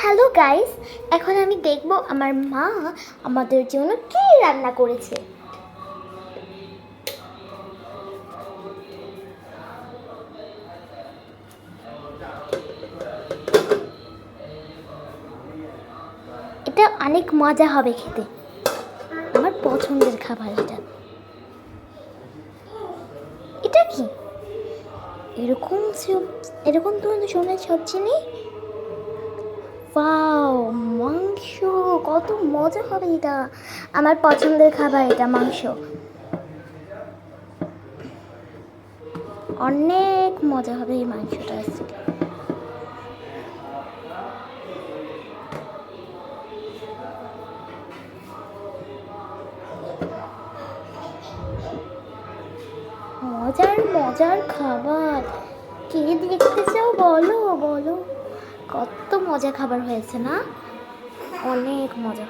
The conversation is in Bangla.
হ্যালো গাইস, এখন আমি দেখব আমার মা আমাদের জন্য কী রান্না করেছে। এটা অনেক মজা হবে খেতে, আমার পছন্দের খাবার এটা। এটা কি এরকম এরকম ধরনের সবজি নেই। ওয়াও, মাংস! কত মজা হবে এটা, আমার পছন্দের খাবার এটা, মাংস। অনেক মজা হবে এই মাংসটা আজকে। মজার মজার খাবার, কে দেখতে চাও বলো বলো। কত মজা খাবার হয়েছে না, অনেক মজা।